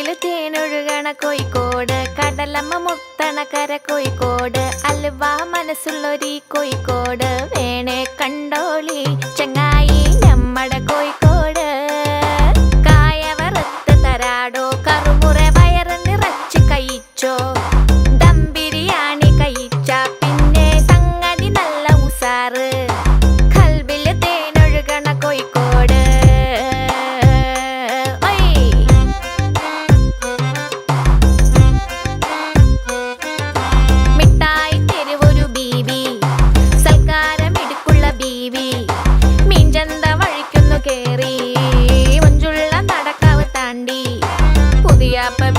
കൽവില് തേനൊഴുകണ കോഴിക്കോട്, കടലമ്മ മുത്തണ കര കോഴിക്കോട്, അലുവ മനസ്സുള്ളൊരീ കോഴിക്കോട്, വേണേ കണ്ടോളി ചങ്ങായി നമ്മടെ കോഴിക്കോട്. കായ വറുത്ത് തരാടോ, കറുമുറ വയറ് നിറച്ച് കഴിച്ചോ, ദം ബിരിയാണി കഴിച്ച പിന്നെ സംഗതി നല്ല ഉസാറ്. കൽവില് തേനൊഴുകണ കോഴിക്കോട്. Papa